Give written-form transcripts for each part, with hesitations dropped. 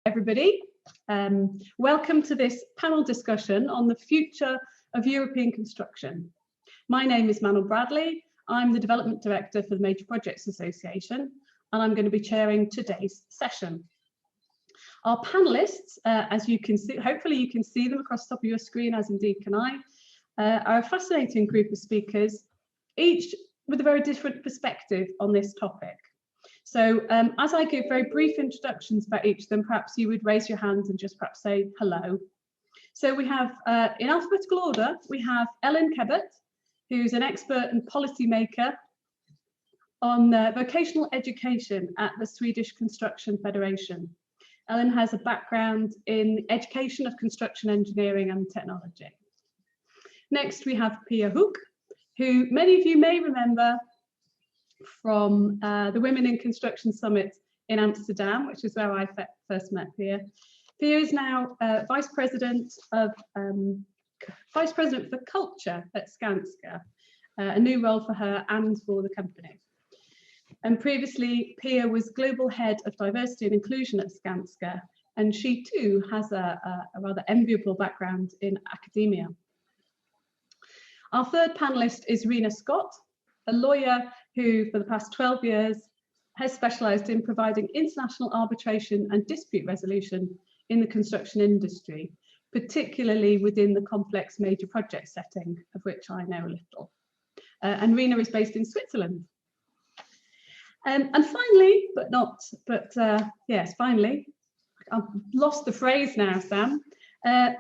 everybody. Welcome to this panel discussion on the future of European construction. My name is Manal Bradley. I'm the Development Director for the Major Projects Association, and I'm going to be chairing today's session. Our panelists, as you can see, hopefully you can see them across the top of your screen, as indeed can I, are a fascinating group of speakers, each with a very different perspective on this topic. So as I give very brief introductions about each of them, perhaps you would raise your hands and just perhaps say hello. So we have, in alphabetical order, we have Ellen Kebet, who's an expert and policymaker on vocational education at the Swedish Construction Federation. Ellen has a background in education of construction engineering and technology. Next, we have Pia Hoek, who many of you may remember from the Women in Construction Summit in Amsterdam, which is where I first met Pia. Pia is now Vice President for Culture at Skanska, a new role for her and for the company. And previously, Pia was Global Head of Diversity and Inclusion at Skanska, and she too has a rather enviable background in academia. Our third panelist is Rena Scott, a lawyer who, for the past 12 years, has specialised in providing international arbitration and dispute resolution in the construction industry, particularly within the complex major project setting, of which I know a little. And Rena is based in Switzerland. And finally, yes, finally, I've lost the phrase now, Sam.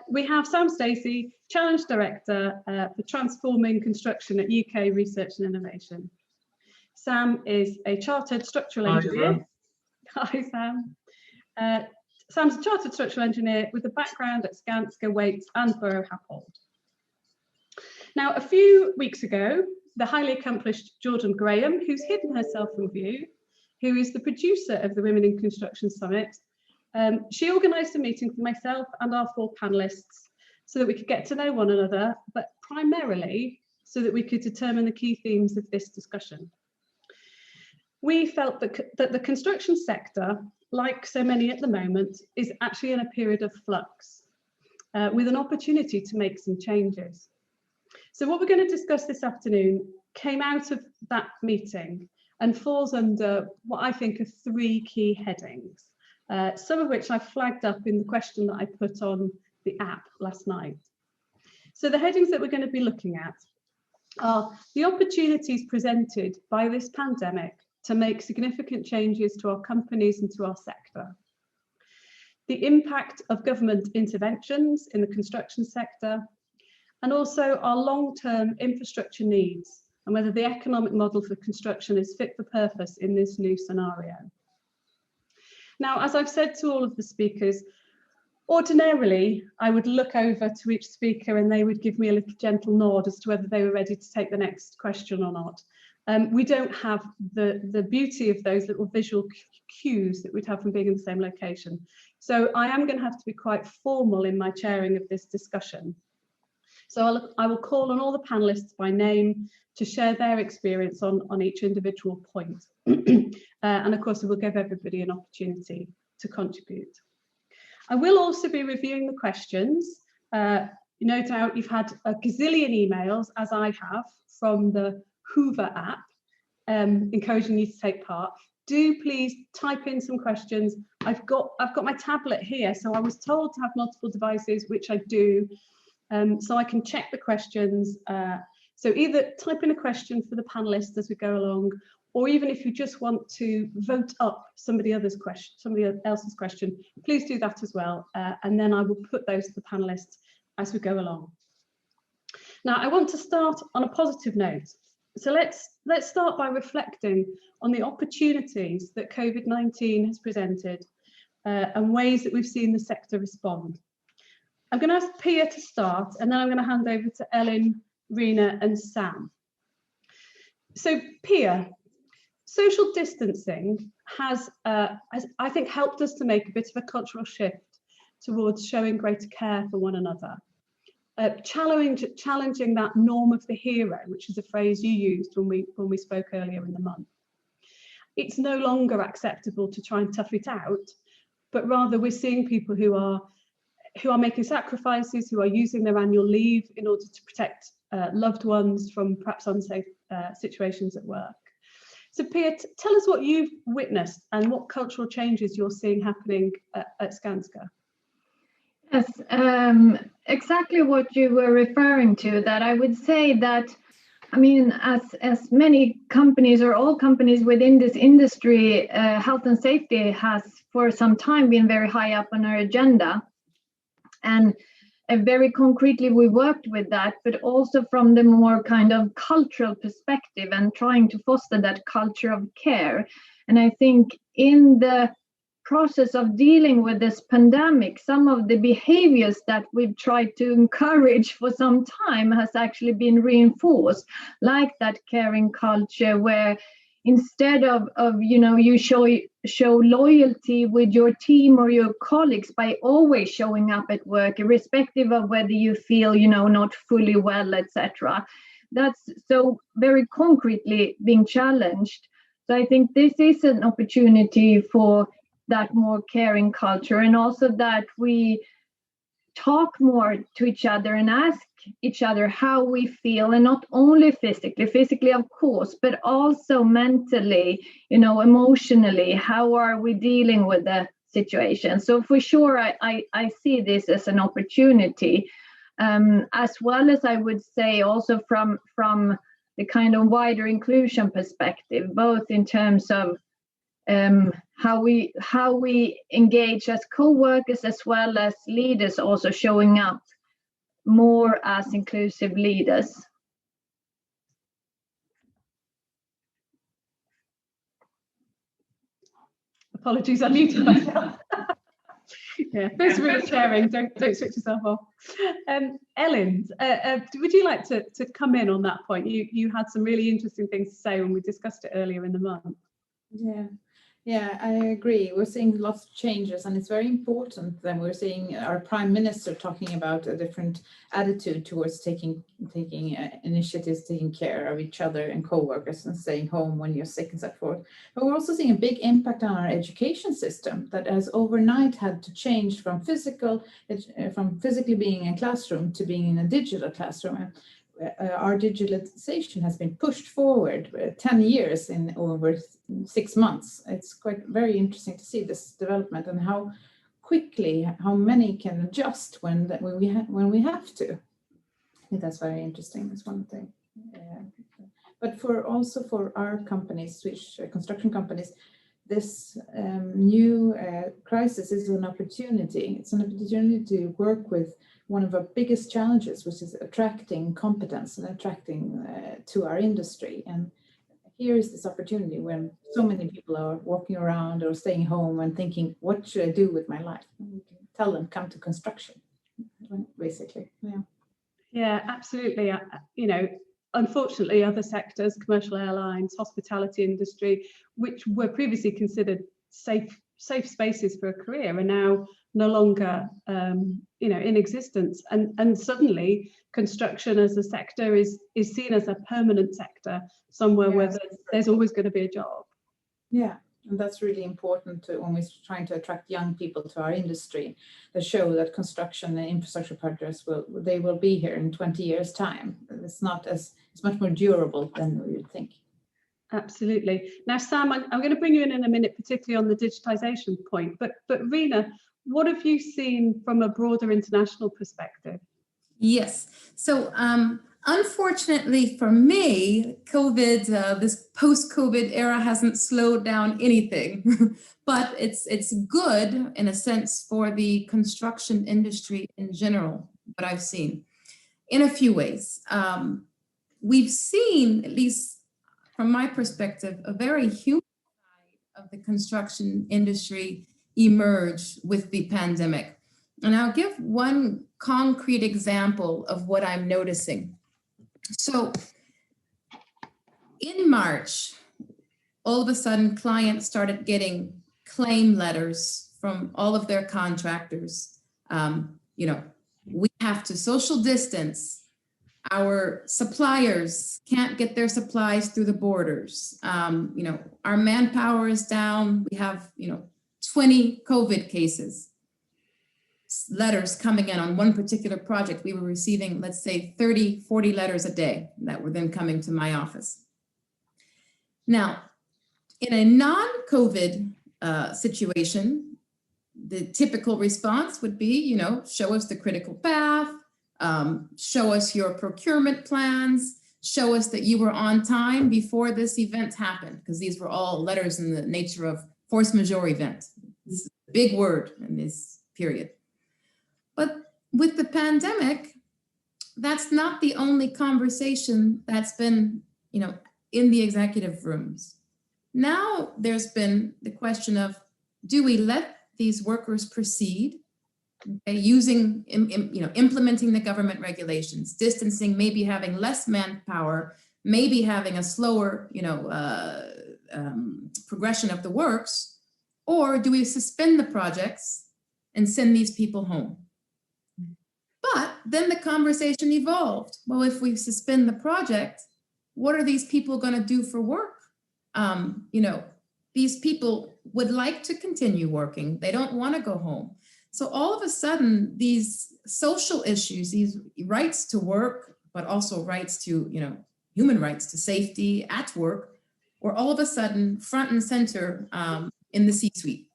We have Sam Stacey, Challenge Director for Transforming Construction at UK Research and Innovation. Sam is a chartered structural engineer. Hi, Sam. Sam's a chartered structural engineer with a background at Skanska, Wates and Buro Happold. Now, a few weeks ago, the highly accomplished Jordan Graham, who's hidden herself from view, who is the producer of the Women in Construction Summit, she organised a meeting for myself and our four panellists so that we could get to know one another, but primarily so that we could determine the key themes of this discussion. We felt that the construction sector, like so many at the moment, is actually in a period of flux, with an opportunity to make some changes. So what we're going to discuss this afternoon came out of that meeting and falls under what I think are three key headings, some of which I flagged up in the question that I put on the app last night. So the headings that we're going to be looking at are the opportunities presented by this pandemic to make significant changes to our companies and to our sector, the impact of government interventions in the construction sector, and also our long-term infrastructure needs and whether the economic model for construction is fit for purpose in this new scenario. Now, as I've said to all of the speakers, ordinarily, I would look over to each speaker and they would give me a little gentle nod as to whether they were ready to take the next question or not. We don't have the beauty of those little visual cues that we'd have from being in the same location. So I am going to have to be quite formal in my chairing of this discussion. So I will call on all the panellists by name to share their experience on each individual point. And of course, we will give everybody an opportunity to contribute. I will also be reviewing the questions. No doubt you've had a gazillion emails, as I have, from the Hoover app, encouraging you to take part. Do please type in some questions. I've got my tablet here, so I was told to have multiple devices, which I do. So I can check the questions. So either type in a question for the panelists as we go along, or even if you just want to vote up somebody else's question, please do that as well. And then I will put those to the panelists as we go along. Now, I want to start on a positive note. So let's start by reflecting on the opportunities that COVID-19 has presented and ways that we've seen the sector respond. I'm going to ask Pia to start, and then I'm going to hand over to Ellen, Rena, and Sam. So, Pia, social distancing has, I think, helped us to make a bit of a cultural shift towards showing greater care for one another, challenging that norm of the hero, which is a phrase you used when we spoke earlier in the month. It's no longer acceptable to try and tough it out, but rather we're seeing people who are making sacrifices, who are using their annual leave in order to protect loved ones from perhaps unsafe situations at work. So Pia, tell us what you've witnessed and what cultural changes you're seeing happening at Skanska. Yes, exactly what you were referring to, that I would say that, I mean, as many companies or all companies within this industry, health and safety has for some time been very high up on our agenda. And very concretely, we worked with that, but also from the more kind of cultural perspective and trying to foster that culture of care. And I think in the process of dealing with this pandemic, some of the behaviors that we've tried to encourage for some time has actually been reinforced, like that caring culture where instead of you show loyalty with your team or your colleagues by always showing up at work, irrespective of whether you feel not fully well, etc. That's so very concretely being challenged. So I think this is an opportunity for that more caring culture, and also that we talk more to each other and ask each other how we feel, and not only physically of course, but also mentally, emotionally, how are we dealing with the situation. So for sure I see this as an opportunity, as well as I would say also from the kind of wider inclusion perspective, both in terms of how we engage as co-workers as well as leaders, also showing up more as inclusive leaders. Apologies, I muted myself. Yeah, thanks for sharing. Don't switch yourself off. Ellen, would you like to come in on that point? You had some really interesting things to say when we discussed it earlier in the month. Yeah, I agree. We're seeing lots of changes, and it's very important that we're seeing our Prime Minister talking about a different attitude towards taking initiatives, taking care of each other and co-workers, and staying home when you're sick and so forth. But we're also seeing a big impact on our education system that has overnight had to change from physically being in a classroom to being in a digital classroom. Our digitalization has been pushed forward 10 years in over 6 months. It's quite very interesting to see this development and how quickly how many can adjust when we have to. I think that's very interesting. That's one thing. But for our companies, Swedish construction companies, this new crisis is an opportunity. It's an opportunity to work with one of our biggest challenges, which is attracting competence and attracting to our industry. And here is this opportunity when so many people are walking around or staying home and thinking, what should I do with my life? And we can tell them, come to construction, basically. Yeah, absolutely. Unfortunately, other sectors, commercial airlines, hospitality industry, which were previously considered safe spaces for a career, are now no longer in existence, and suddenly construction as a sector is seen as a permanent sector, somewhere where there's always going to be a job. Yeah, and that's really important when we're trying to attract young people to our industry, to show that construction and infrastructure projects will be here in 20 years' time. It's much more durable than we would think. Absolutely. Now, Sam, I'm going to bring you in a minute, particularly on the digitization point. But Rina, what have you seen from a broader international perspective? Yes. So unfortunately for me, COVID, this post-COVID era hasn't slowed down anything, but it's good in a sense for the construction industry in general, what I've seen in a few ways. We've seen, at least from my perspective, a very human side of the construction industry emerge with the pandemic. And I'll give one concrete example of what I'm noticing. So in March, all of a sudden clients started getting claim letters from all of their contractors. We have to social distance. Our suppliers can't get their supplies through the borders. Our manpower is down. We have, 20 COVID cases, letters coming in on one particular project, we were receiving, let's say 30, 40 letters a day that were then coming to my office. Now, in a non-COVID situation, the typical response would be, you know, show us the critical path, show us your procurement plans, show us that you were on time before this event happened, because these were all letters in the nature of force majeure event. This is a big word in this period. But with the pandemic, that's not the only conversation that's been, you know, in the executive rooms. Now there's been the question of, do we let these workers proceed, okay, using, you know, implementing the government regulations, distancing, maybe having less manpower, maybe having a slower, you know, progression of the works, or do we suspend the projects and send these people home? But then the conversation evolved. Well, if we suspend the project, what are these people going to do for work? You know, these people would like to continue working. They don't want to go home. So all of a sudden, these social issues, these rights to work, but also rights to, you know, human rights to safety at work, were all of a sudden front and center in the C-suite.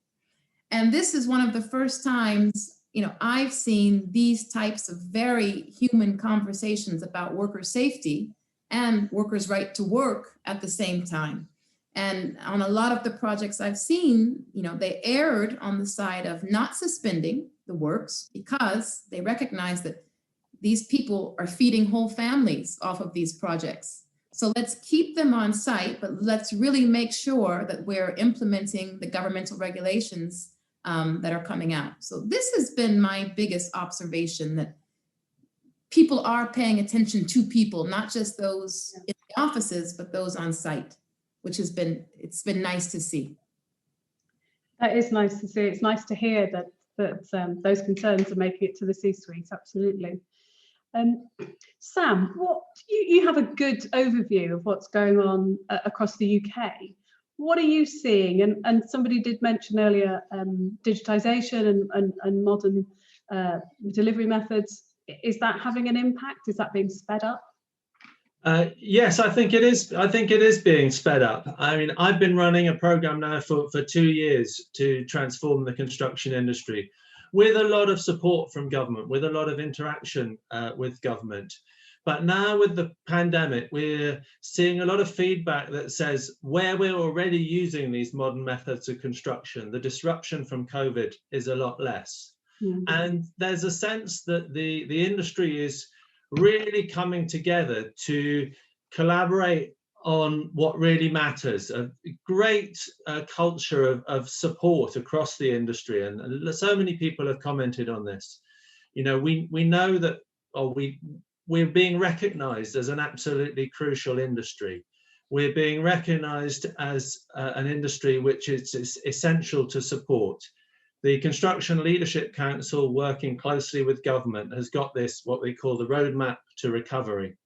And this is one of the first times, you know, I've seen these types of very human conversations about worker safety and workers' right to work at the same time. And on a lot of the projects I've seen, you know, they erred on the side of not suspending the works because they recognize that these people are feeding whole families off of these projects. So let's keep them on site, but let's really make sure that we're implementing the governmental regulations that are coming out. So this has been my biggest observation, that people are paying attention to people, not just those in the offices, but those on site, which has been, it's been nice to see. That is nice to see. It's nice to hear that those concerns are making it to the C-suite, absolutely. Sam, you have a good overview of what's going on across the UK. What are you seeing? And somebody did mention earlier digitisation and modern delivery methods. Is that having an impact? Is that being sped up? Yes, I think it is. I think it is being sped up. I mean, I've been running a program now for 2 years to transform the construction industry, with a lot of support from government, with a lot of interaction with government. But now with the pandemic, we're seeing a lot of feedback that says where we're already using these modern methods of construction, the disruption from COVID is a lot less. Mm-hmm. And there's a sense that the industry is really coming together to collaborate on what really matters. A great culture of support across the industry, and so many people have commented on this. You know, we know that, we're being recognized as an absolutely crucial industry. We're being recognized as an industry which is essential to support. The Construction Leadership Council, working closely with government, has got this, what we call the Roadmap to Recovery,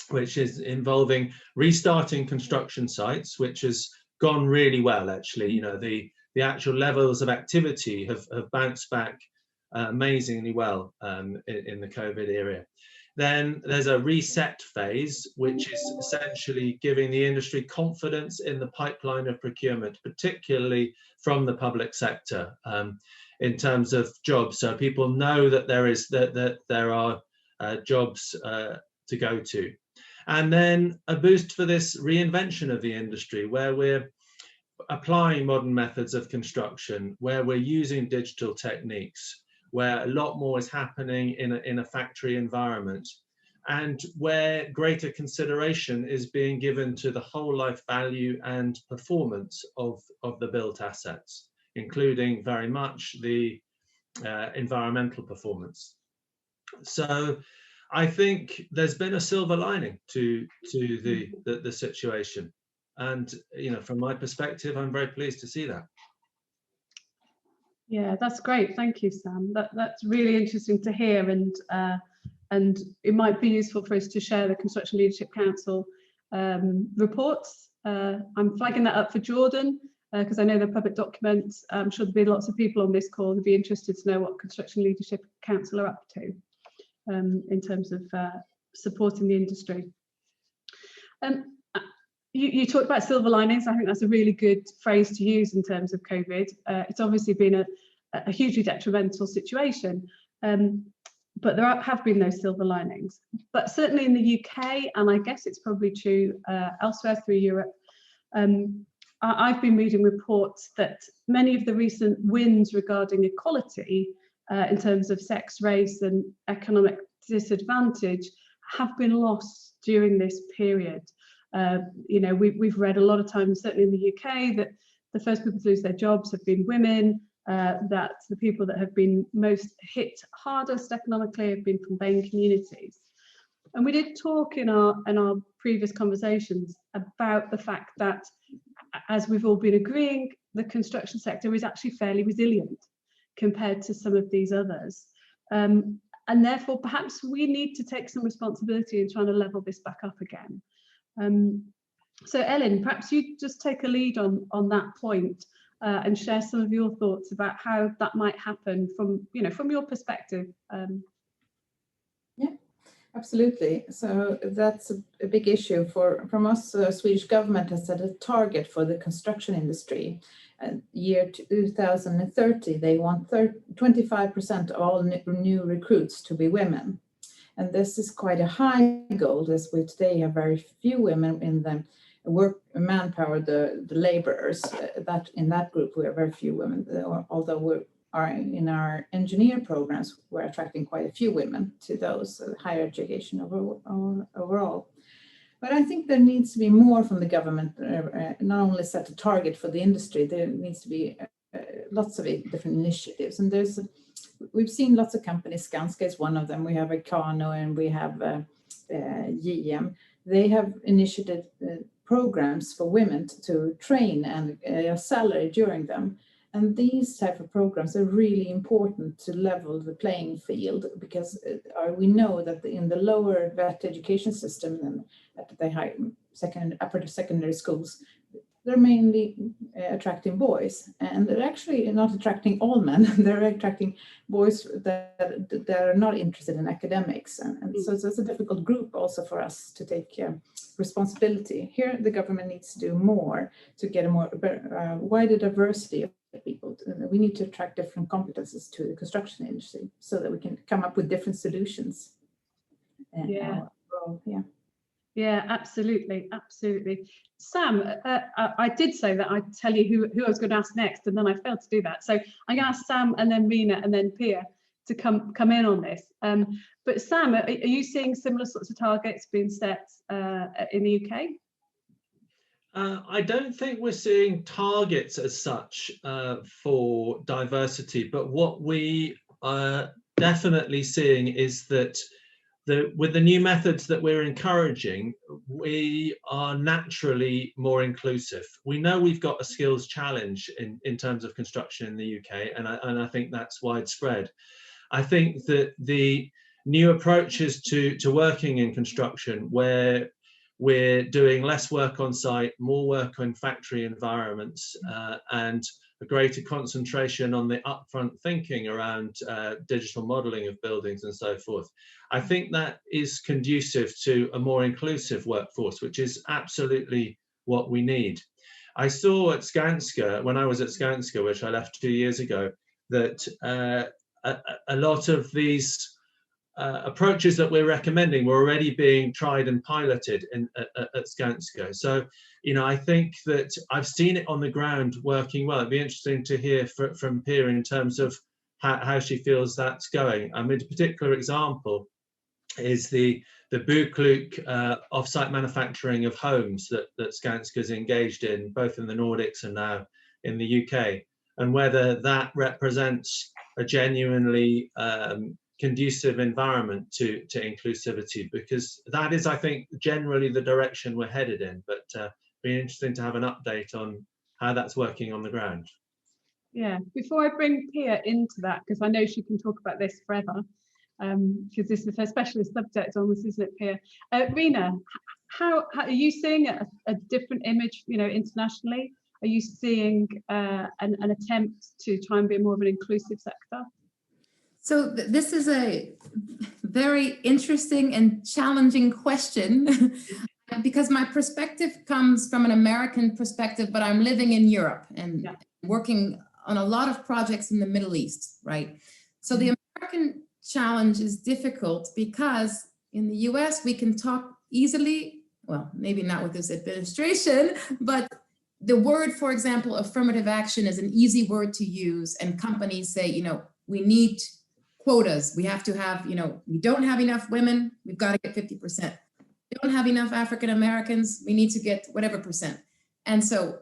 which is involving restarting construction sites, which has gone really well, actually. You know, the actual levels of activity have bounced back amazingly well in the COVID era. Then there's a reset phase, which is essentially giving the industry confidence in the pipeline of procurement, particularly from the public sector, in terms of jobs. So people know that there are jobs to go to. And then a boost for this reinvention of the industry, where we're applying modern methods of construction, where we're using digital techniques, where a lot more is happening in a factory environment, and where greater consideration is being given to the whole life value and performance of the built assets, including very much the environmental performance. So I think there's been a silver lining to the situation. And, you know, from my perspective, I'm very pleased to see that. Yeah, that's great. Thank you, Sam. That's really interesting to hear, and it might be useful for us to share the Construction Leadership Council reports. I'm flagging that up for Jordan, because I know they're public documents. I'm sure there'll be lots of people on this call who'd be interested to know what Construction Leadership Council are up to in terms of supporting the industry. You talked about silver linings. I think that's a really good phrase to use in terms of COVID. It's obviously been a hugely detrimental situation, but there have been those silver linings. But certainly in the UK, and I guess it's probably true elsewhere through Europe, I've been reading reports that many of the recent wins regarding equality in terms of sex, race and economic disadvantage have been lost during this period. We've read a lot of times, certainly in the UK, that the first people to lose their jobs have been women, that the people that have been most hit hardest economically have been from BAME communities. And we did talk in our previous conversations about the fact that, as we've all been agreeing, the construction sector is actually fairly resilient compared to some of these others. And therefore, perhaps we need to take some responsibility in trying to level this back up again. So Ellen, perhaps you just take a lead on that point and share some of your thoughts about how that might happen from your perspective. Yeah, absolutely. So that's a big issue from us. The Swedish government has set a target for the construction industry. Year 2030, they want 25% of all new recruits to be women. And this is quite a high goal, as we today have very few women in the manpower, the laborers. That in that group we have very few women. Although we are in our engineer programs, we're attracting quite a few women to those higher education overall. But I think there needs to be more from the government. Not only set a target for the industry, there needs to be lots of different initiatives. And we've seen lots of companies. Skanska is one of them. We have Ekano and we have JM. They have initiated programs for women to train and a salary during them. And these type of programs are really important to level the playing field, because we know that in the lower vet education system and at the upper secondary schools, they're mainly attracting boys, and they're actually not attracting all men. They're attracting boys that are not interested in academics. And so it's a difficult group also for us to take responsibility. Here, the government needs to do more to get a wider diversity of people. We need to attract different competences to the construction industry so that we can come up with different solutions. Yeah, absolutely. Sam, I did say that I'd tell you who I was going to ask next, and then I failed to do that. So I'm going to ask Sam and then Rina and then Pia to come in on this. But Sam, are you seeing similar sorts of targets being set in the UK? I don't think we're seeing targets as such for diversity, but what we are definitely seeing is that with the new methods that we're encouraging, we are naturally more inclusive. We know we've got a skills challenge in terms of construction in the UK, and I think that's widespread. I think that the new approaches to working in construction, where we're doing less work on site, more work in factory environments, and a greater concentration on the upfront thinking around digital modeling of buildings and so forth. I think that is conducive to a more inclusive workforce, which is absolutely what we need. I saw at Skanska, when I was at Skanska, which I left 2 years ago, that a lot of these approaches that we're recommending were already being tried and piloted at Skanska. So, I think that I've seen it on the ground working well. It'd be interesting to hear from Pia in terms of how she feels that's going. I mean, a particular example is the BoKlok off-site manufacturing of homes that Skanska's engaged in, both in the Nordics and now in the UK, and whether that represents a genuinely conducive environment to inclusivity, because that is, I think, generally the direction we're headed in. But be interesting to have an update on how that's working on the ground. Yeah, before I bring Pia into that, because I know she can talk about this forever, because this is her specialist subject on this, isn't it, Pia? Rina, how are you seeing a different image, internationally? Are you seeing an attempt to try and be more of an inclusive sector? So this is a very interesting and challenging question because my perspective comes from an American perspective, but I'm living in Europe and working on a lot of projects in the Middle East, right? So the American challenge is difficult because in the US, we can talk easily, well, maybe not with this administration, but the word, for example, affirmative action is an easy word to use, and companies say, you know, we need quotas. We have to have, you know, we don't have enough women, we've got to get 50%. We don't have enough African Americans, we need to get whatever percent. And so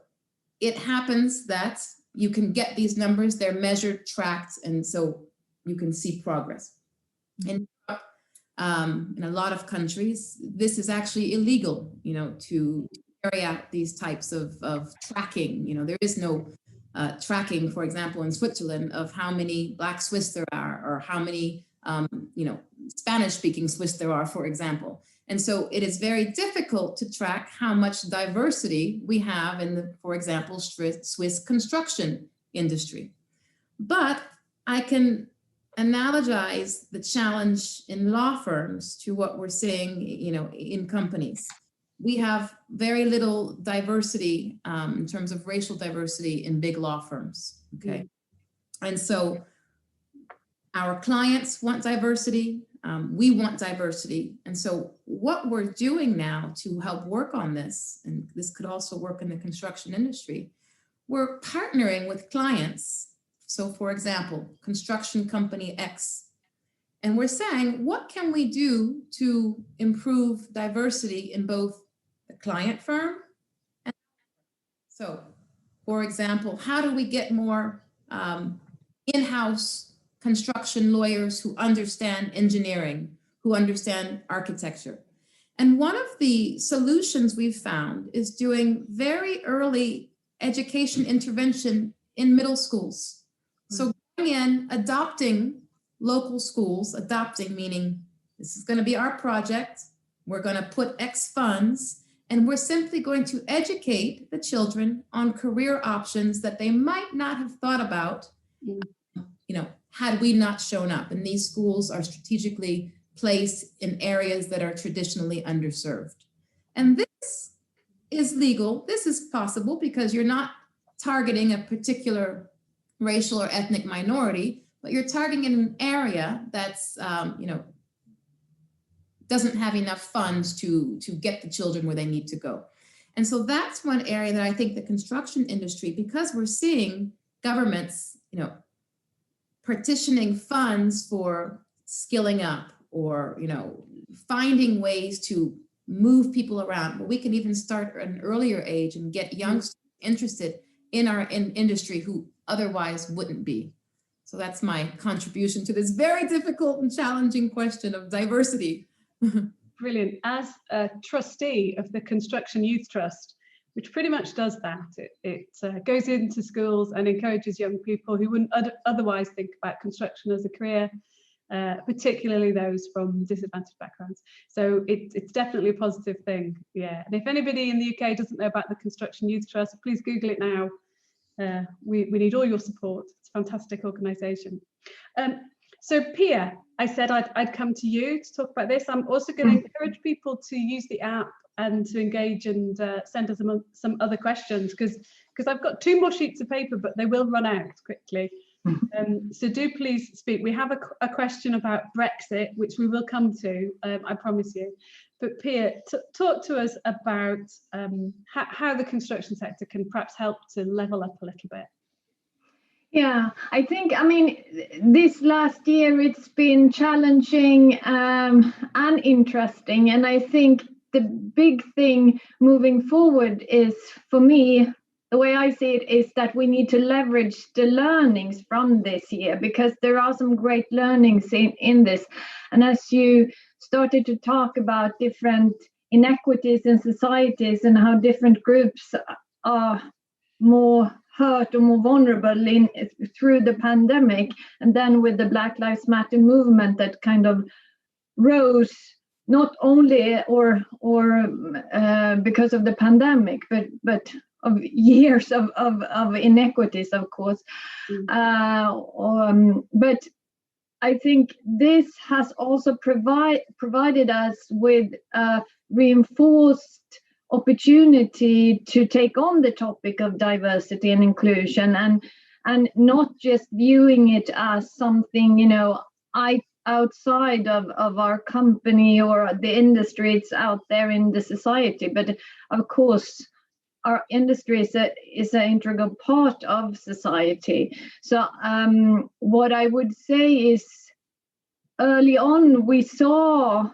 it happens that you can get these numbers, they're measured, tracked, and so you can see progress. In a lot of countries, this is actually illegal, you know, to carry out these types of tracking. You know, there is no tracking, for example, in Switzerland of how many Black Swiss there are or how many, you know, Spanish-speaking Swiss there are, for example. And so it is very difficult to track how much diversity we have in the, for example, Swiss construction industry. But I can analogize the challenge in law firms to what we're seeing, you know, in companies. We have very little diversity in terms of racial diversity in big law firms, okay? And so our clients want diversity, we want diversity. And so what we're doing now to help work on this, and this could also work in the construction industry, we're partnering with clients. So for example, construction company X, and we're saying, what can we do to improve diversity in both the client firm? And so for example, how do we get more in-house construction lawyers who understand engineering, who understand architecture? And one of the solutions we've found is doing very early education intervention in middle schools. So going in, adopting local schools, adopting meaning this is going to be our project, we're going to put X funds, and we're simply going to educate the children on career options that they might not have thought about, you know, had we not shown up. And these schools are strategically placed in areas that are traditionally underserved. And this is legal. This is possible because you're not targeting a particular racial or ethnic minority, but you're targeting an area that's, you know, doesn't have enough funds to get the children where they need to go. And so that's one area that I think the construction industry, because we're seeing governments, you know, partitioning funds for skilling up or, you know, finding ways to move people around. But we can even start at an earlier age and get youngsters interested in our industry who otherwise wouldn't be. So that's my contribution to this very difficult and challenging question of diversity. Brilliant. As a trustee of the Construction Youth Trust, which pretty much does that, it goes into schools and encourages young people who wouldn't otherwise think about construction as a career, particularly those from disadvantaged backgrounds. So it's definitely a positive thing. Yeah. And if anybody in the UK doesn't know about the Construction Youth Trust, please Google it now. We need all your support. It's a fantastic organisation. So Pia, I said I'd come to you to talk about this. I'm also going to encourage people to use the app and to engage and send us some other questions because I've got 2 more sheets of paper, but they will run out quickly. So do please speak. We have a question about Brexit, which we will come to, I promise you. But Pia, talk to us about how the construction sector can perhaps help to level up a little bit. Yeah, I think, I mean, this last year it's been challenging and interesting. And I think the big thing moving forward is, for me, the way I see it is that we need to leverage the learnings from this year because there are some great learnings in this. And as you started to talk about different inequities in societies and how different groups are more hurt or more vulnerable through the pandemic, and then with the Black Lives Matter movement that kind of rose not only or because of the pandemic, but years of inequities, of course. But I think this has also provided us with a reinforced opportunity to take on the topic of diversity and inclusion, and not just viewing it as something, outside of our company or the industry. It's out there in the society, but of course our industry is an integral part of society. So what I would say is, early on we saw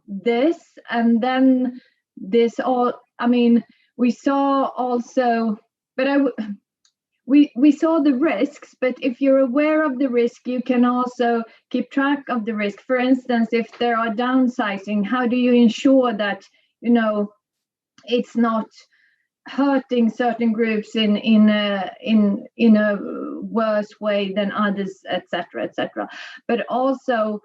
this, and then this all, we saw also, but we saw the risks, but if you're aware of the risk, you can also keep track of the risk. For instance, if there are downsizing, how do you ensure that, it's not hurting certain groups in a worse way than others, etc., etc. But also,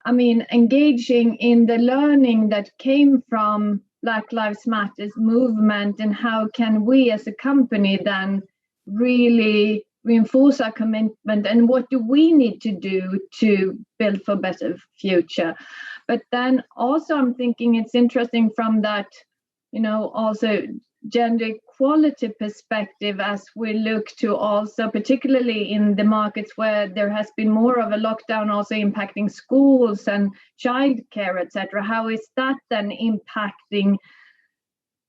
engaging in the learning that came from Black Lives Matter movement, and how can we as a company then really reinforce our commitment, and what do we need to do to build for a better future. But then also I'm thinking it's interesting from that, also gender equality perspective, as we look to also, particularly in the markets where there has been more of a lockdown also impacting schools and childcare, etc. How is that then impacting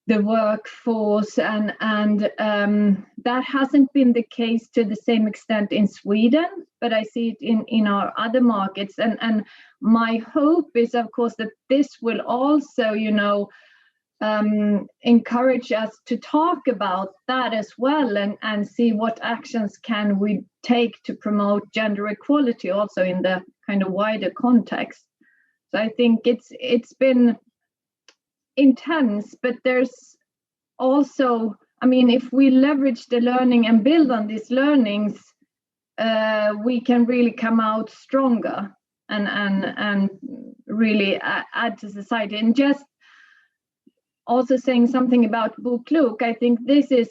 the workforce? And that hasn't been the case to the same extent in Sweden, but I see it in our other markets. And my hope is, of course, that this will also, encourage us to talk about that as well, and see what actions can we take to promote gender equality also in the kind of wider context. So I think it's been intense, but there's also, if we leverage the learning and build on these learnings, we can really come out stronger and really add to society. And just also saying something about BoKlok, I think this is,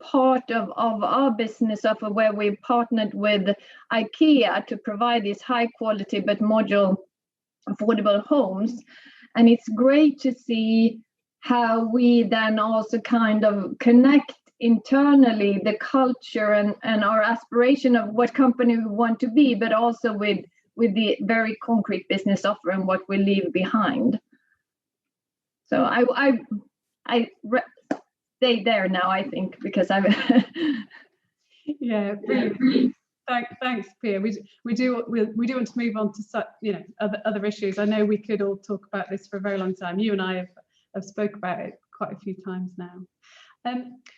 part of our business offer, where we partnered with IKEA to provide these high quality but modular affordable homes. And it's great to see how we then also kind of connect internally the culture and our aspiration of what company we want to be, but also with the very concrete business offer and what we leave behind. So I stay there now, I think, because I've Yeah, brilliant. Thanks, Pia. We do want to move on to other issues. I know we could all talk about this for a very long time. You and I have spoke about it quite a few times now.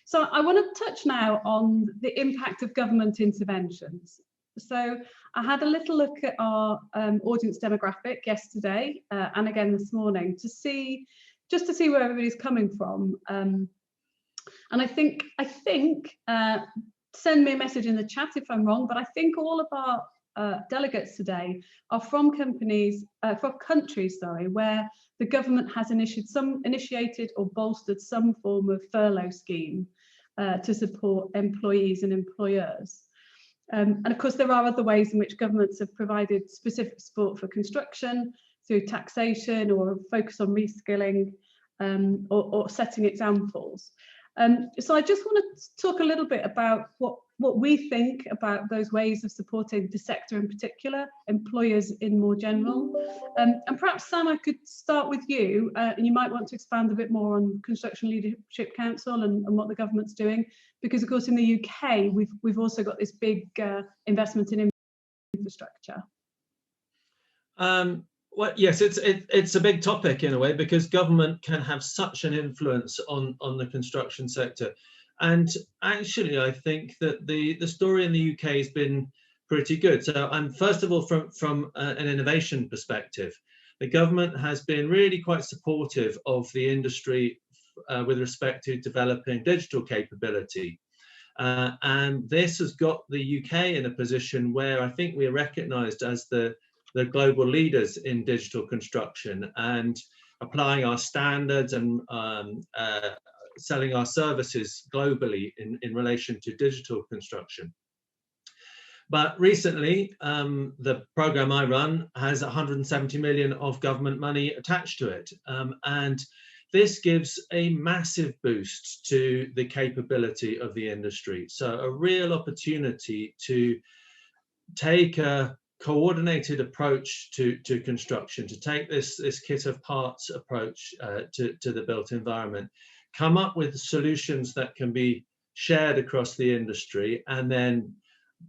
So I want to touch now on the impact of government interventions. So I had a little look at our audience demographic yesterday and again this morning to see where everybody's coming from. And I think send me a message in the chat if I'm wrong, but I think all of our delegates today are from countries, where the government has initiated or bolstered some form of furlough scheme to support employees and employers. And of course, there are other ways in which governments have provided specific support for construction through taxation or focus on reskilling or setting examples. So I just want to talk a little bit about what we think about those ways of supporting the sector in particular, employers in more general. And perhaps, Sam, I could start with you, and you might want to expand a bit more on Construction Leadership Council and what the government's doing, because of course in the UK we've also got this big investment in infrastructure. Well, yes, it's a big topic in a way, because government can have such an influence on the construction sector. And actually, I think that the story in the UK has been pretty good. So, first of all, from an innovation perspective, the government has been really quite supportive of the industry with respect to developing digital capability. And this has got the UK in a position where I think we are recognised as the global leaders in digital construction, and applying our standards and selling our services globally in relation to digital construction. But recently, the program I run has 170 million of government money attached to it. And this gives a massive boost to the capability of the industry. So a real opportunity to take a coordinated approach to construction, to take this kit of parts approach to the built environment, come up with solutions that can be shared across the industry and then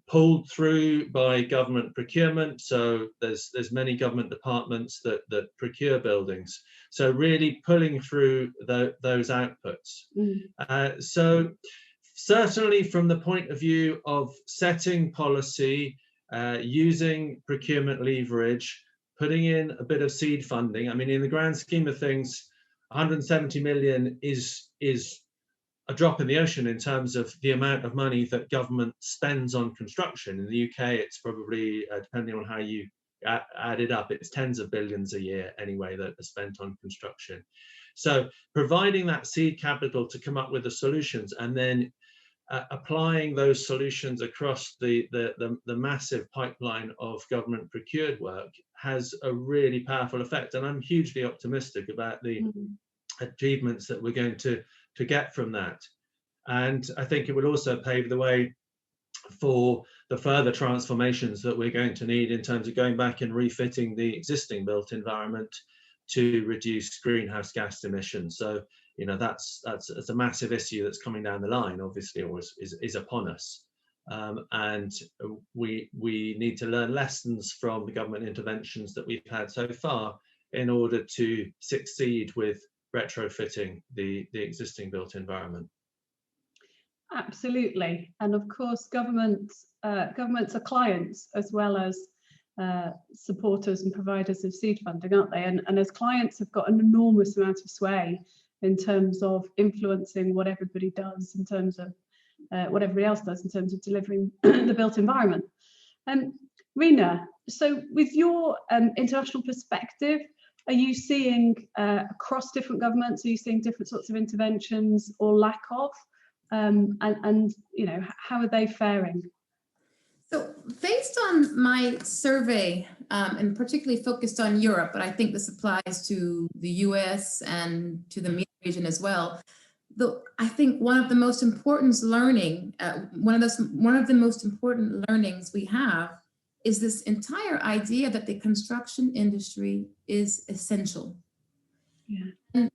pulled through by government procurement. So there's many government departments that procure buildings. So really pulling through those outputs. So certainly from the point of view of setting policy, using procurement leverage, putting in a bit of seed funding. I mean, in the grand scheme of things, 170 million is a drop in the ocean in terms of the amount of money that government spends on construction. In the UK, it's probably, depending on how you add it up, it's tens of billions a year anyway that are spent on construction. So providing that seed capital to come up with the solutions and then applying those solutions across the massive pipeline of government procured work has a really powerful effect. And I'm hugely optimistic about the achievements that we're going to get from that. And I think it will also pave the way for the further transformations that we're going to need in terms of going back and refitting the existing built environment to reduce greenhouse gas emissions. So, you know, that's a massive issue that's coming down the line, obviously, or is upon us. And we need to learn lessons from the government interventions that we've had so far in order to succeed with retrofitting the existing built environment. Absolutely. And of course, governments are clients as well as supporters and providers of seed funding, aren't they? And as clients have got an enormous amount of sway in terms of influencing what everybody does, in terms of what everybody else does in terms of delivering the built environment. Rena, so with your international perspective, are you seeing across different governments, are you seeing different sorts of interventions or lack of? And you know, how are they faring? So based on my survey, and particularly focused on Europe, but I think this applies to the US and to the MENA region as well. I think one of the most important learnings we have is this entire idea that the construction industry is essential. Yeah. And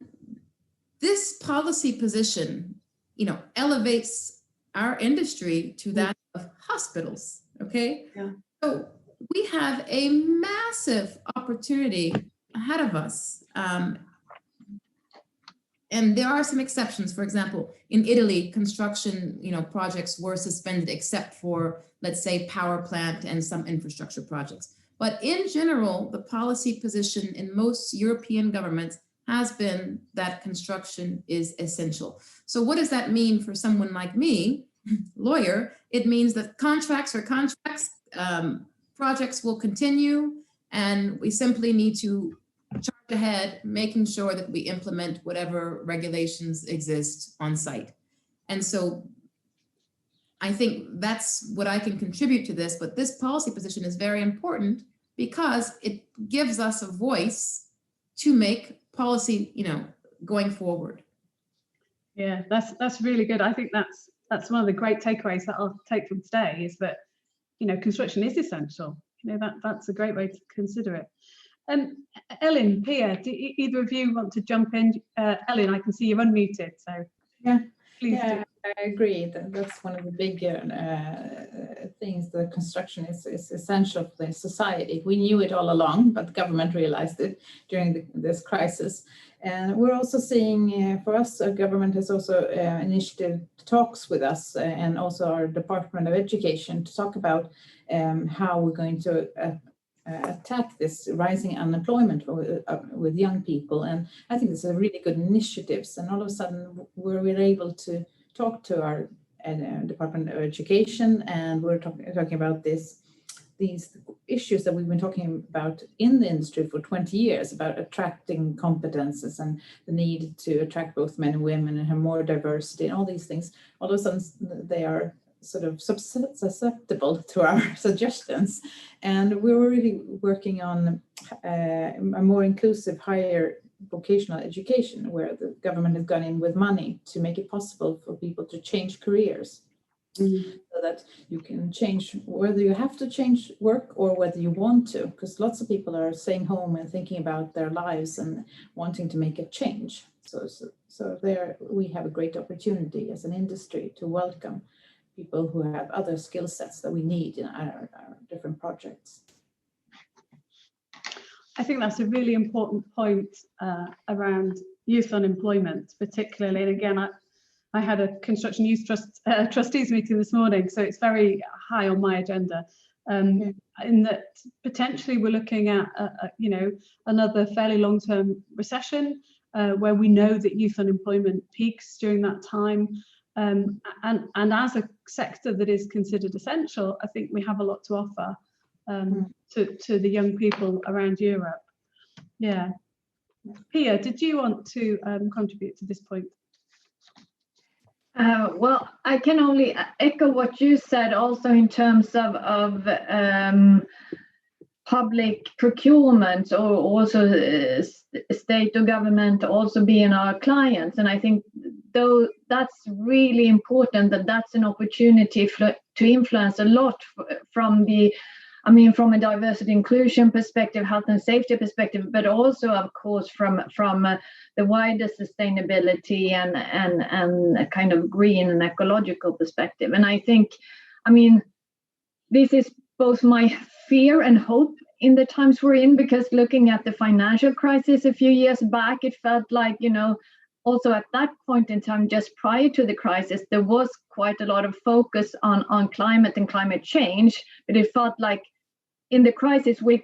this policy position, you know, elevates our industry to that of hospitals, okay? Yeah. So we have a massive opportunity ahead of us. And there are some exceptions. For example, in Italy, construction, you know, projects were suspended except for, let's say, power plant and some infrastructure projects. But in general, the policy position in most European governments has been that construction is essential. So what does that mean for someone like me, lawyer? It means that contracts are contracts, projects will continue, and we simply need to charge ahead, making sure that we implement whatever regulations exist on site. And so I think that's what I can contribute to this, but this policy position is very important because it gives us a voice to make policy, you know, going forward. Yeah, that's really good. I think that's one of the great takeaways that I'll take from today is that, you know, construction is essential. You know, that's a great way to consider it. Ellen, Pia, do either of you want to jump in? Ellen, I can see you're unmuted, so yeah, please yeah, do. I agree. That's one of the big things. The construction is essential for the society. We knew it all along, but the government realized it during this crisis. And we're also seeing, for us, our government has also initiated talks with us and also our Department of Education to talk about how we're going to attack this rising unemployment with young people. And I think it's a really good initiatives. And all of a sudden, we're able to talk to our Department of Education, and we're talking about this these issues that we've been talking about in the industry for 20 years, about attracting competences and the need to attract both men and women and have more diversity and all these things, all of a sudden they are sort of susceptible to our suggestions. And we're already working on a more inclusive higher vocational education, where the government has gone in with money to make it possible for people to change careers. So that you can change whether you have to change work or whether you want to, because lots of people are staying home and thinking about their lives and wanting to make a change. So there we have a great opportunity as an industry to welcome people who have other skill sets that we need in our different projects. I think that's a really important point around youth unemployment, particularly. And again, I had a construction youth trustees meeting this morning, so it's very high on my agenda. In that potentially we're looking at another fairly long-term recession where we know that youth unemployment peaks during that time. And as a sector that is considered essential, I think we have a lot to offer to the young people around Europe. Yeah. Pia, did you want to contribute to this point? Well, I can only echo what you said also in terms of public procurement, or also state or government also being our clients. And I think though that's really important, that's an opportunity to influence a lot from from a diversity inclusion perspective, health and safety perspective, but also of course from the wider sustainability and a kind of green and ecological perspective. And I think, this is both my fear and hope in the times we're in, because looking at the financial crisis a few years back, it felt like, also at that point in time, just prior to the crisis, there was quite a lot of focus on climate and climate change, but it felt like in the crisis, we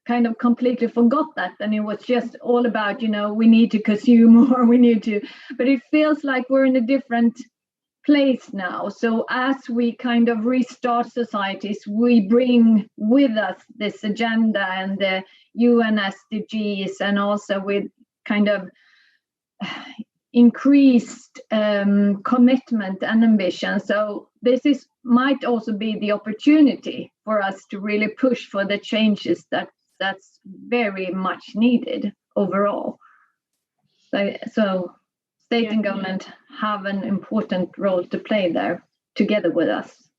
kind of completely forgot that. And it was just all about, we need to consume more, but it feels like we're in a different place now. So as we kind of restart societies, we bring with us this agenda and the UN SDGs, and also with kind of increased commitment and ambition. So this might also be the opportunity for us to really push for the changes that's very much needed overall. So state and government have an important role to play there together with us.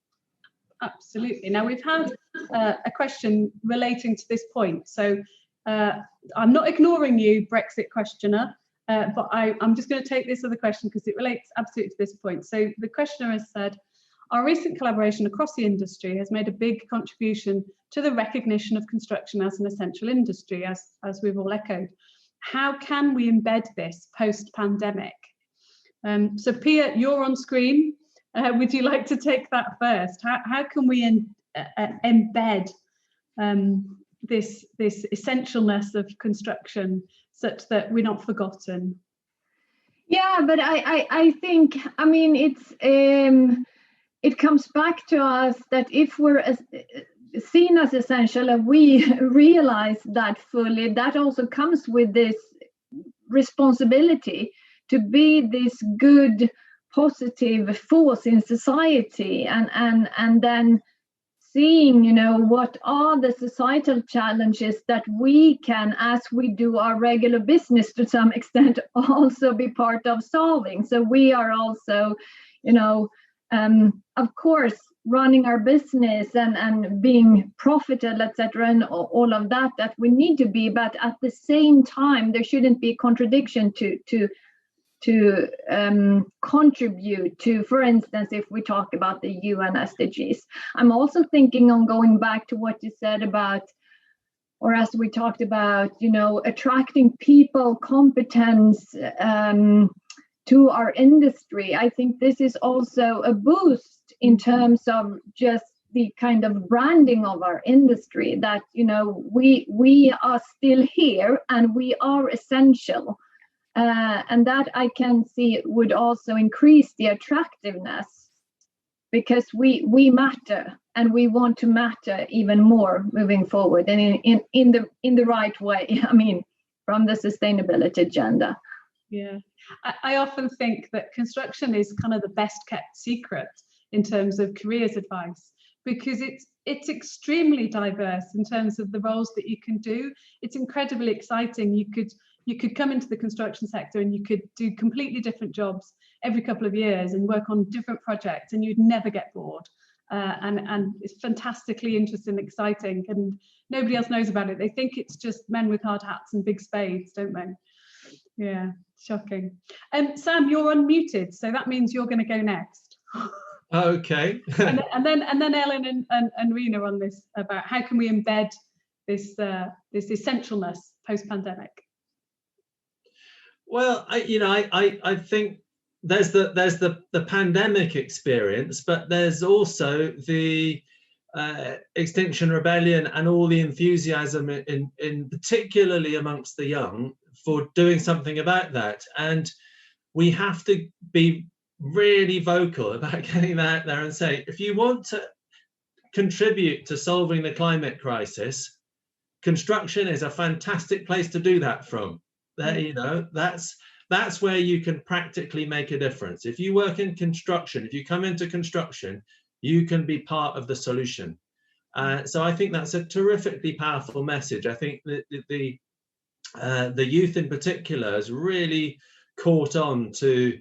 Absolutely. Now we've had a question relating to this point. So I'm not ignoring you, Brexit questioner, but I'm just going to take this other question because it relates absolutely to this point. So the questioner has said, our recent collaboration across the industry has made a big contribution to the recognition of construction as an essential industry, as we've all echoed. How can we embed this post-pandemic? So Pia, you're on screen. Would you like to take that first? How can we embed this essentialness of construction such that we're not forgotten? Yeah, but I think, it comes back to us that if we're seen as essential and we realize that fully, that also comes with this responsibility to be this good, positive force in society, and then seeing, what are the societal challenges that we can, as we do our regular business to some extent, also be part of solving. So we are also, of course, running our business and being profitable, etc., and all of that we need to be, but at the same time, there shouldn't be a contradiction to contribute to, for instance, if we talk about the UN SDGs. I'm also thinking on going back to what you said about, or as we talked about, attracting people, competence to our industry. I think this is also a boost in terms of just the kind of branding of our industry, that, we are still here and we are essential. And that I can see would also increase the attractiveness, because we matter, and we want to matter even more moving forward, and in the right way. I mean, from the sustainability agenda. Yeah, I often think that construction is kind of the best kept secret in terms of careers advice, because it's extremely diverse in terms of the roles that you can do. It's incredibly exciting. You could come into the construction sector and you could do completely different jobs every couple of years and work on different projects, and you'd never get bored. And it's fantastically interesting, exciting, and nobody else knows about it. They think it's just men with hard hats and big spades, don't they? Yeah, shocking. Sam, you're unmuted, so that means you're going to go next. Okay. and then Ellen and Rena on this, about how can we embed this this essentialness post-pandemic. Well, I think there's the pandemic experience, but there's also the Extinction Rebellion and all the enthusiasm in particularly amongst the young for doing something about that. And we have to be really vocal about getting that out there and say, if you want to contribute to solving the climate crisis, construction is a fantastic place to do that from. There, that's where you can practically make a difference. If you work in construction, if you come into construction, you can be part of the solution. So I think that's a terrifically powerful message. I think that the youth in particular has really caught on to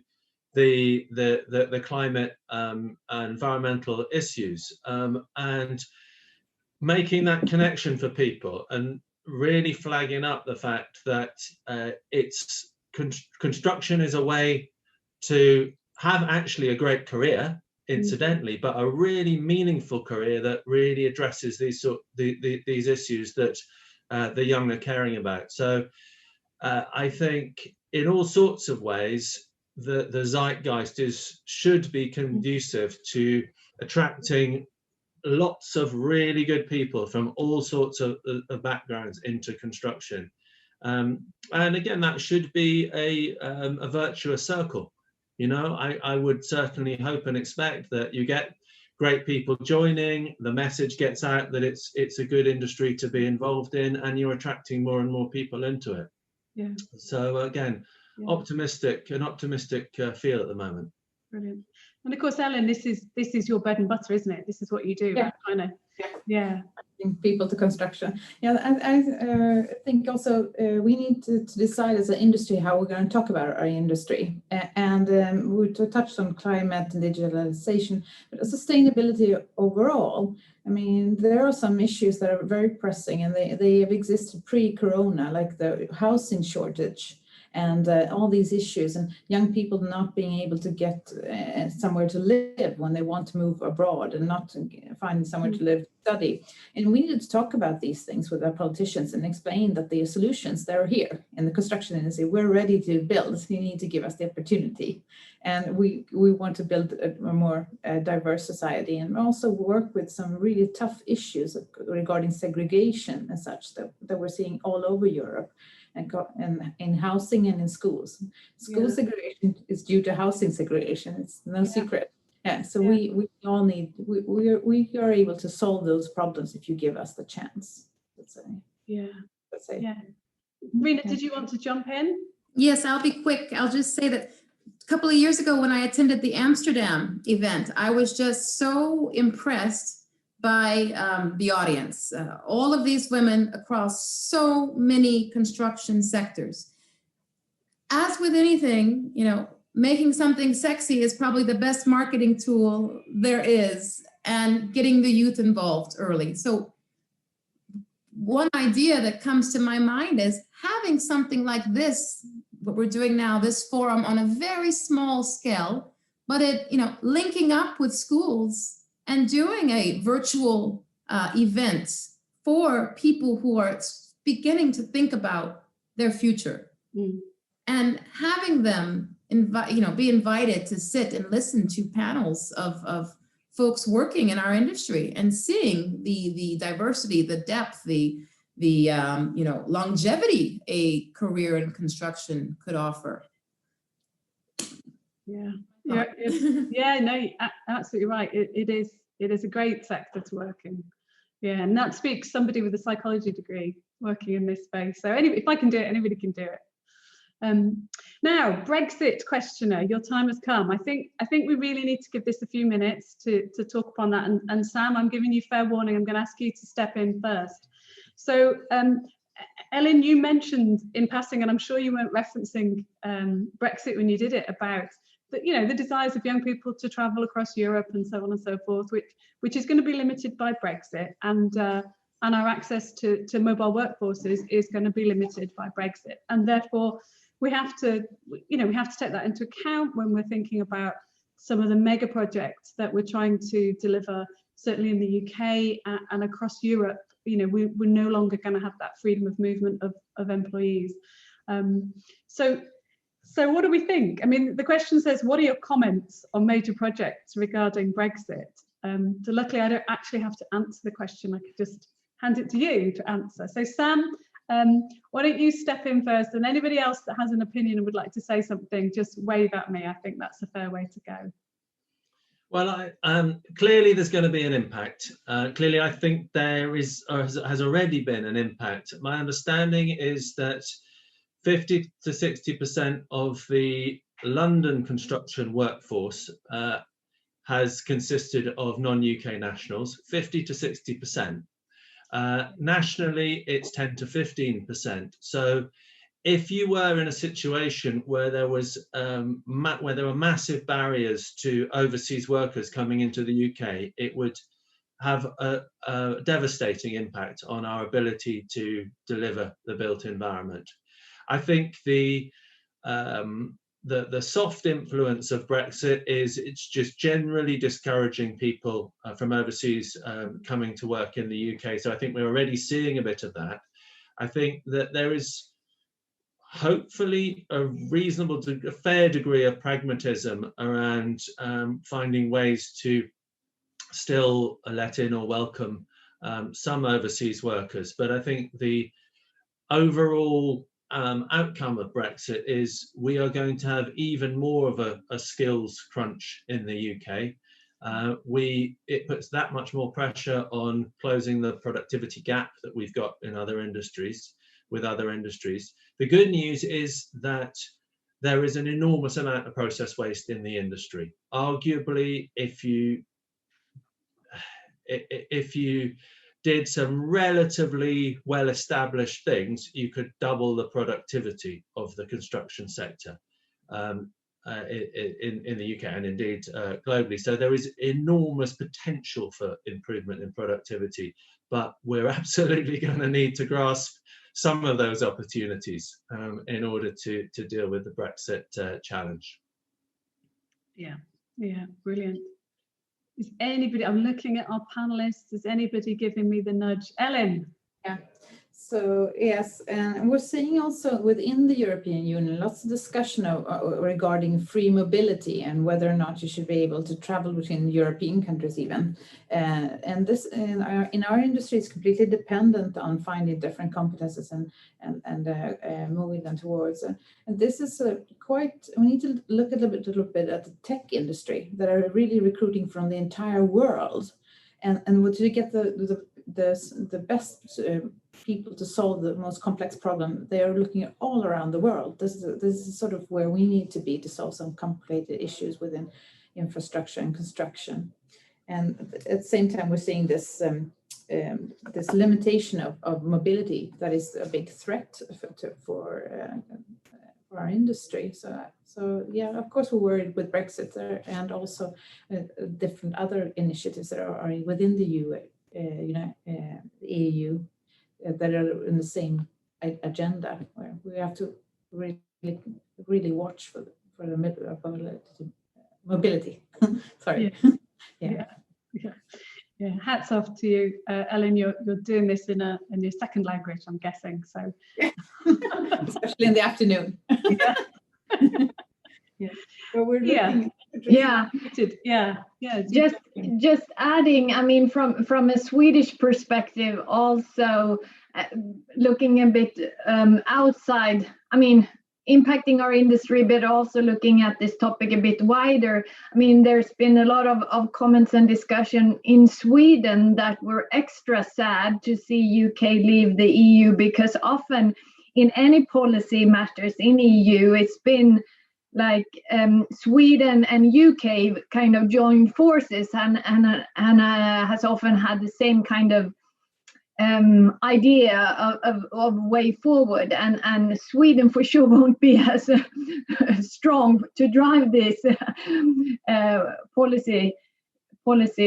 the climate and environmental issues, and making that connection for people, and really flagging up the fact that construction is a way to have actually a great career, incidentally, but a really meaningful career that really addresses these issues that the young are caring about. So I think in all sorts of ways, the zeitgeist should be conducive to attracting lots of really good people from all sorts of backgrounds into construction. And again, that should be a virtuous circle. I would certainly hope and expect that you get great people joining, the message gets out that it's a good industry to be involved in, and you're attracting more and more people into it. Yeah. So again, an optimistic feel at the moment. Brilliant. And of course, Ellen, this is your bread and butter, isn't it? This is what you do. Yeah. Kind of. Yeah. People to construction. Yeah, I think also we need to decide as an industry how we're going to talk about our industry. And we touched on climate and digitalization, but sustainability overall. I mean, there are some issues that are very pressing, and they have existed pre-corona, like the housing shortage and all these issues, and young people not being able to get somewhere to live when they want to move abroad and not find somewhere to live, study. And we need to talk about these things with our politicians and explain that the solutions that are here in the construction industry, we're ready to build. You need to give us the opportunity. And we want to build a more diverse society, and also work with some really tough issues regarding segregation and such that we're seeing all over Europe. And in housing and in schools. School segregation is due to housing segregation. It's no secret. Yeah. So we all need, we are able to solve those problems if you give us the chance. Let's say. Let's say. Yeah. Rena, did you want to jump in? Yes, I'll be quick. I'll just say that a couple of years ago when I attended the Amsterdam event, I was just so impressed by the audience, all of these women across so many construction sectors. As with anything, making something sexy is probably the best marketing tool there is, and getting the youth involved early. So one idea that comes to my mind is having something like this, what we're doing now, this forum on a very small scale, but linking up with schools and doing a virtual event for people who are beginning to think about their future, and having them be invited to sit and listen to panels of folks working in our industry and seeing the diversity, the depth, the longevity a career in construction could offer. Yeah. Yeah, yeah, no, absolutely right. It is a great sector to work in. Yeah, and that speaks somebody with a psychology degree working in this space. So anyway, if I can do it, anybody can do it. Now, Brexit questioner, your time has come. I think we really need to give this a few minutes to talk upon that. And Sam, I'm giving you fair warning. I'm going to ask you to step in first. So, Ellen, you mentioned in passing, and I'm sure you weren't referencing Brexit when you did it, about the desires of young people to travel across Europe and so on and so forth, which is going to be limited by Brexit, and our access to mobile workforces is going to be limited by Brexit, and therefore we have to take that into account when we're thinking about some of the mega projects that we're trying to deliver, certainly in the UK and across Europe. We're no longer going to have that freedom of movement of employees. So what do we think? I mean, the question says, what are your comments on major projects regarding Brexit? So luckily, I don't actually have to answer the question. I could just hand it to you to answer. So Sam, why don't you step in first, and anybody else that has an opinion and would like to say something, just wave at me. I think that's a fair way to go. Well, clearly there's going to be an impact. Clearly, I think there is, or has already been an impact. My understanding is that 50 to 60% of the London construction workforce has consisted of non-UK nationals, 50 to 60%. Nationally, it's 10 to 15%. So if you were in a situation where there was where there were massive barriers to overseas workers coming into the UK, it would have a devastating impact on our ability to deliver the built environment. I think the soft influence of Brexit is it's just generally discouraging people from overseas coming to work in the UK. So I think we're already seeing a bit of that. I think that there is hopefully a fair degree of pragmatism around finding ways to still let in or welcome some overseas workers. But I think the overall outcome of Brexit is we are going to have even more of a skills crunch in the UK. It puts that much more pressure on closing the productivity gap that we've got in other industries with other industries. The good news is that there is an enormous amount of process waste in the industry. Arguably, if you did some relatively well-established things, you could double the productivity of the construction sector in the UK and indeed globally. So there is enormous potential for improvement in productivity, but we're absolutely going to need to grasp some of those opportunities in order to deal with the Brexit challenge. Yeah, brilliant. Is anybody, I'm looking at our panelists, is anybody giving me the nudge? Ellen? Yeah, so yes, and we're seeing also within the European Union lots of discussion regarding free mobility and whether or not you should be able to travel between European countries even. And this in our industry is completely dependent on finding different competences and moving them towards. And this is we need to look a little bit at the tech industry that are really recruiting from the entire world. And to get the best people to solve the most complex problem, they are looking at all around the world. This is sort of where we need to be to solve some complicated issues within infrastructure and construction. And at the same time, we're seeing this this limitation of mobility that is a big threat for our industry. So yeah, of course we're worried with Brexit and also different other initiatives that are within the EU that are in the same agenda, where we have to really watch for the mobility. Sorry. Yeah. Hats off to you, Ellen. You're doing this in your second language, I'm guessing. So, especially in the afternoon. Yeah. But we're Just adding, I mean, from a Swedish perspective, also looking a bit outside. I mean, impacting our industry, but also looking at this topic a bit wider. I mean, there's been a lot of comments and discussion in Sweden that we're extra sad to see UK leave the EU, because often in any policy matters in EU, it's been like Sweden and UK kind of joined forces and has often had the same kind of idea of way forward, and Sweden for sure won't be as strong to drive this policy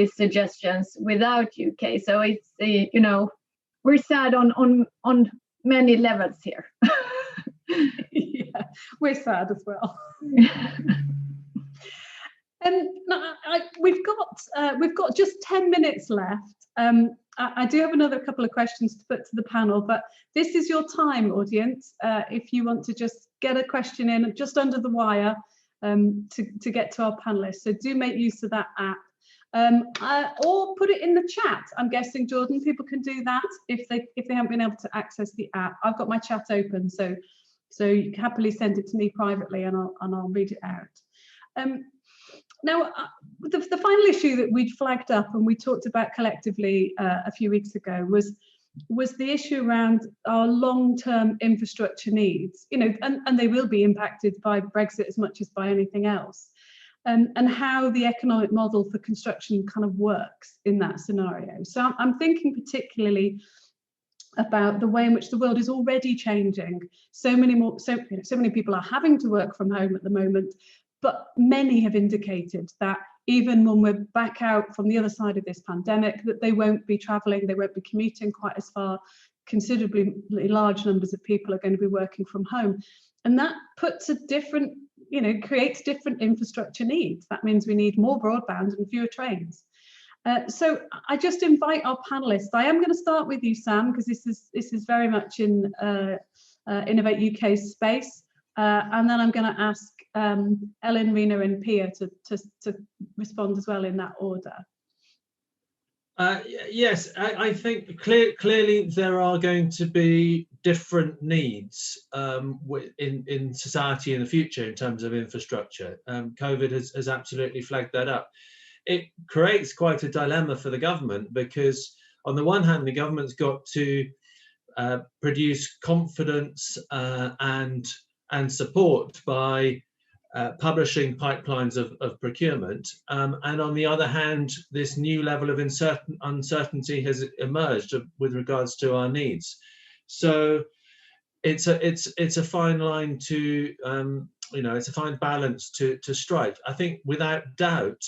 suggestions without UK. So it's we're sad on many levels here. Yeah, we're sad as well. And we've got just 10 minutes left. I do have another couple of questions to put to the panel, but this is your time, audience. If you want to just get a question in just under the wire to get to our panelists, so do make use of that app. Or put it in the chat. I'm guessing, Jordan, people can do that if they haven't been able to access the app. I've got my chat open, so you can happily send it to me privately, and I'll read it out. Now, the final issue that we'd flagged up and we talked about collectively a few weeks ago was the issue around our long-term infrastructure needs. And they will be impacted by Brexit as much as by anything else. And how the economic model for construction kind of works in that scenario. So I'm thinking particularly about the way in which the world is already changing. So many people are having to work from home at the moment, but many have indicated that even when we're back out from the other side of this pandemic, that they won't be traveling, they won't be commuting quite as far. Considerably large numbers of people are going to be working from home. And that puts creates different infrastructure needs. That means we need more broadband and fewer trains. So I just invite our panelists. I am going to start with you, Sam, because this is very much in Innovate UK's space. And then I'm going to ask Ellen, Rina and Pia to respond as well in that order. Yes, I think clearly there are going to be different needs in society in the future in terms of infrastructure. COVID has absolutely flagged that up. It creates quite a dilemma for the government, because on the one hand, the government's got to produce confidence and support by publishing pipelines of procurement, and on the other hand, this new level of uncertainty has emerged with regards to our needs. So it's a fine line to it's a fine balance to strike. I think without doubt,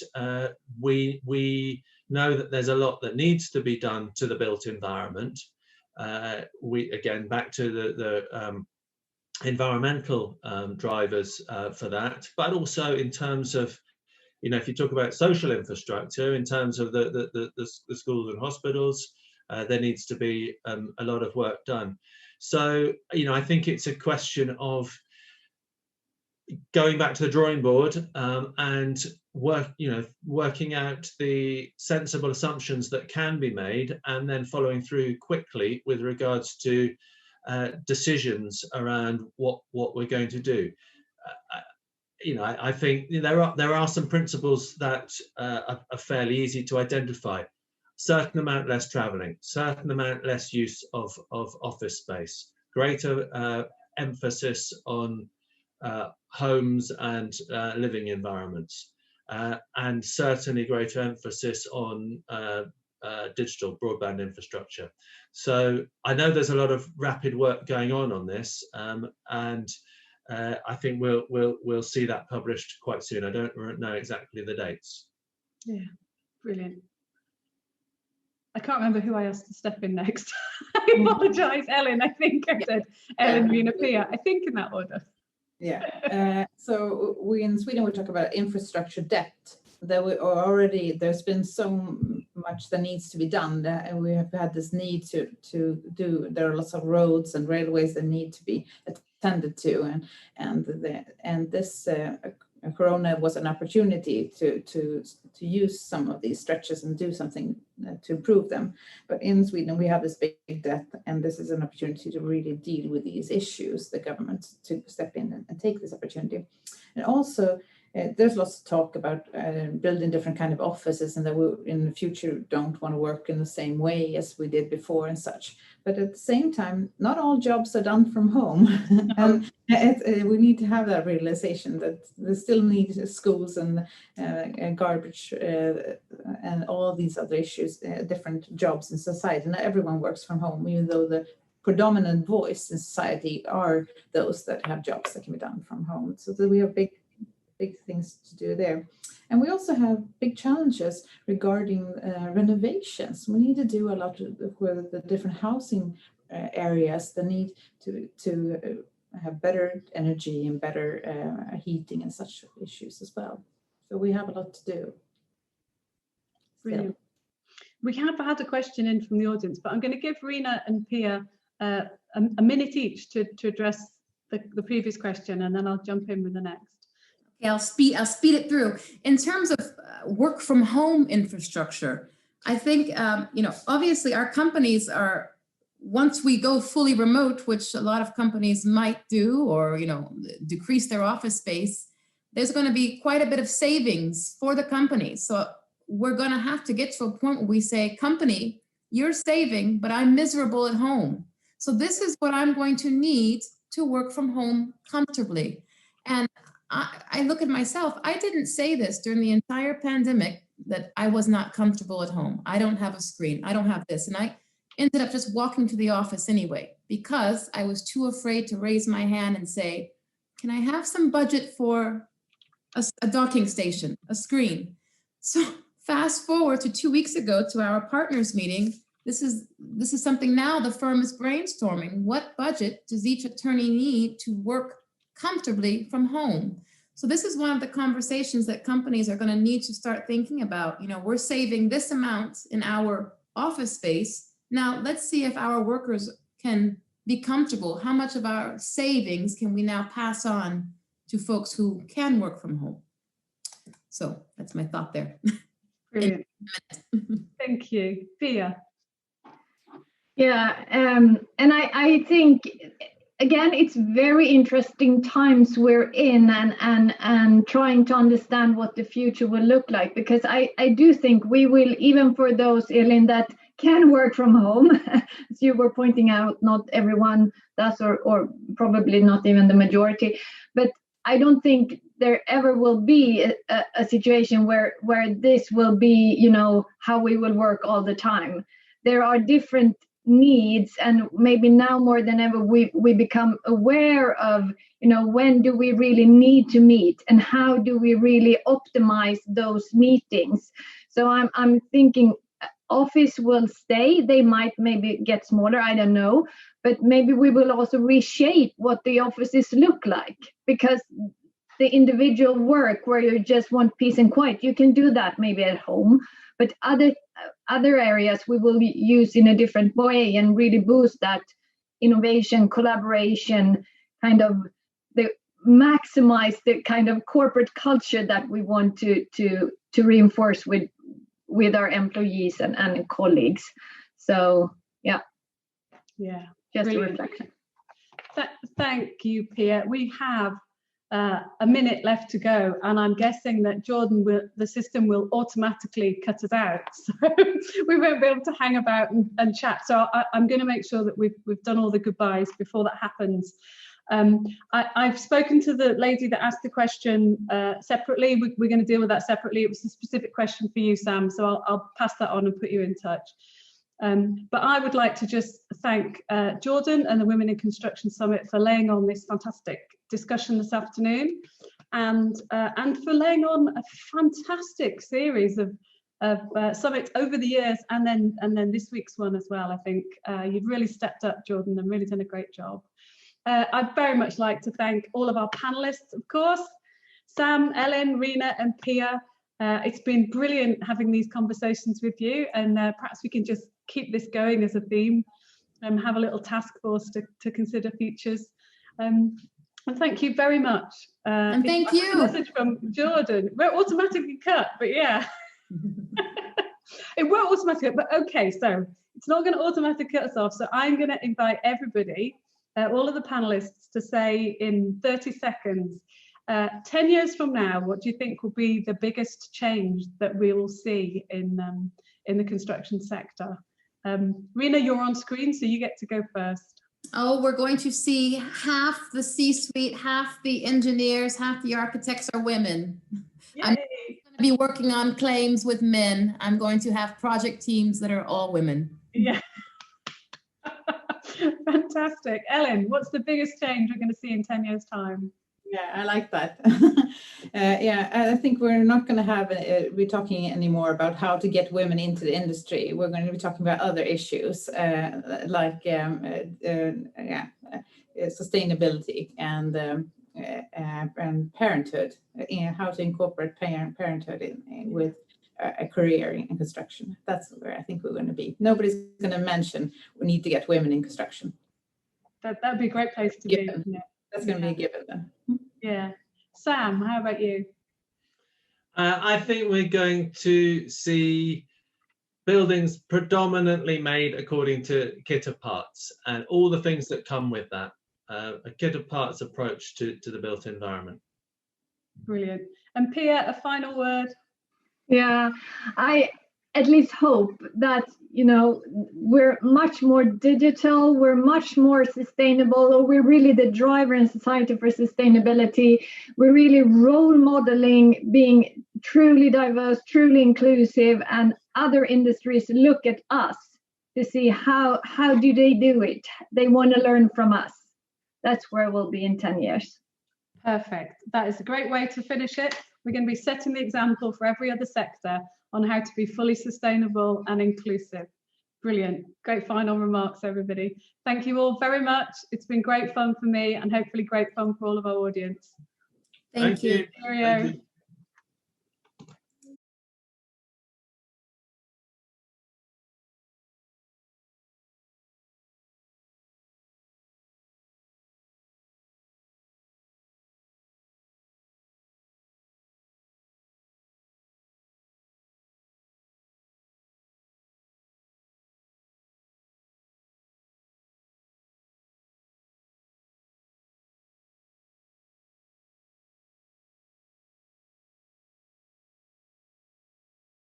we know that there's a lot that needs to be done to the built environment. We again back to the environmental drivers for that, but also in terms of, if you talk about social infrastructure, in terms of the schools and hospitals, there needs to be a lot of work done. So, I think it's a question of going back to the drawing board and working out the sensible assumptions that can be made, and then following through quickly with regards to decisions around what we're going to do. I think there are some principles that are fairly easy to identify. Certain amount less traveling, certain amount less use of office space, greater emphasis on homes and living environments, and certainly greater emphasis on digital broadband infrastructure. So I know there's a lot of rapid work going on this, and I think we'll see that published quite soon. I don't know exactly the dates. Yeah, brilliant. I can't remember who I asked to step in next. I apologise, Ellen. I think I said Ellen, Rina, Pia. I think in that order. Yeah. So we in Sweden we talk about infrastructure debt. There's been so much that needs to be done, and we have had this need to do. There are lots of roads and railways that need to be attended to, and this Corona was an opportunity to use some of these stretches and do something to improve them. But in Sweden, we have this big debt, and this is an opportunity to really deal with these issues, the government to step in and take this opportunity. And also, there's lots of talk about building different kind of offices, and that we in the future don't want to work in the same way as we did before and such. But at the same time, not all jobs are done from home. And we need to have that realization that they still need schools and garbage and all these other issues, different jobs in society. Not everyone works from home, even though the predominant voice in society are those that have jobs that can be done from home. So that we have big things to do there. And we also have big challenges regarding renovations. We need to do a lot with the different housing areas. The need to have better energy and better heating and such issues as well. So we have a lot to do. Brilliant. We have had a question in from the audience, but I'm going to give Rina and Pia a minute each to address the previous question, and then I'll jump in with the next. Okay, I'll speed it through. In terms of work from home infrastructure, I think, obviously our companies are, once we go fully remote, which a lot of companies might do, or, decrease their office space, there's going to be quite a bit of savings for the companies. So we're going to have to get to a point where we say, company, you're saving, but I'm miserable at home. So this is what I'm going to need to work from home comfortably. And I look at myself, I didn't say this during the entire pandemic that I was not comfortable at home. I don't have a screen, I don't have this. And I ended up just walking to the office anyway, because I was too afraid to raise my hand and say, can I have some budget for a docking station, a screen? So fast forward to 2 weeks ago to our partners meeting. This is something now the firm is brainstorming. What budget does each attorney need to work comfortably from home? So this is one of the conversations that companies are going to need to start thinking about. We're saving this amount in our office space. Now let's see if our workers can be comfortable. How much of our savings can we now pass on to folks who can work from home? So that's my thought there. Brilliant. Thank you. Pia. Yeah, and I think, again, it's very interesting times we're in, and trying to understand what the future will look like, because I do think we will, even for those, Elin, that can work from home, as you were pointing out, not everyone does, or probably not even the majority, but I don't think there ever will be a situation where this will be, how we will work all the time. There are different needs, and maybe now more than ever we become aware of, when do we really need to meet, and how do we really optimize those meetings. So I'm thinking office will stay. They might maybe get smaller, I don't know, but maybe we will also reshape what the offices look like, because the individual work where you just want peace and quiet, you can do that maybe at home, but other areas we will use in a different way and really boost that innovation, collaboration, kind of maximize the kind of corporate culture that we want to reinforce with our employees and colleagues. So yeah, just brilliant. a reflection. Thank you, Pia. We have a minute left to go, and I'm guessing that the system will automatically cut us out, so we won't be able to hang about and chat. So I'm going to make sure that we've done all the goodbyes before that happens. I've spoken to the lady that asked the question separately. We're going to deal with that separately. It was a specific question for you, Sam, so I'll pass that on and put you in touch. But I would like to just thank Jordan and the Women in Construction Summit for laying on this fantastic discussion this afternoon, and for laying on a fantastic series of summits over the years, and then this week's one as well. I think you've really stepped up, Jordan, and really done a great job. I'd very much like to thank all of our panelists, of course, Sam, Ellen, Rina and Pia. It's been brilliant having these conversations with you, and perhaps we can just keep this going as a theme and have a little task force to consider features. And thank you very much. And thank a you. message from Jordan. We're automatically cut, but yeah. It won't automatically, but okay, so it's not going to automatically cut us off. So I'm going to invite everybody, all of the panelists, to say in 30 seconds, 10 years from now, what do you think will be the biggest change that we will see in the construction sector? Rena, you're on screen, so you get to go first. Oh, we're going to see half the C-suite, half the engineers, half the architects are women. I'm going to be working on claims with men. I'm going to have project teams that are all women. Yeah. Fantastic. Ellen, what's the biggest change we're going to see in 10 years' time? Yeah, I like that. Yeah, I think we're not going to have, we're talking anymore about how to get women into the industry. We're going to be talking about other issues like sustainability and parenthood, how to incorporate parenthood with a career in construction. That's where I think we're going to be. Nobody's going to mention we need to get women in construction. That'd be a great place to be. That's going to be a given then. Yeah. Sam, how about you? I think we're going to see buildings predominantly made according to kit of parts and all the things that come with that. A kit of parts approach to the built environment. Brilliant. And Pia, a final word? Yeah, I at least hope that, you know, we're much more digital, we're much more sustainable, or we're really the driver in society for sustainability. We're really role modeling being truly diverse, truly inclusive, and other industries look at us to see how do they do it. They want to learn from us. That's where we'll be in 10 years. Perfect. That is a great way to finish it. We're going to be setting the example for every other sector on how to be fully sustainable and inclusive. Brilliant. Great final remarks, everybody. Thank you all very much. It's been great fun for me and hopefully great fun for all of our audience. Thank you. Cheerio.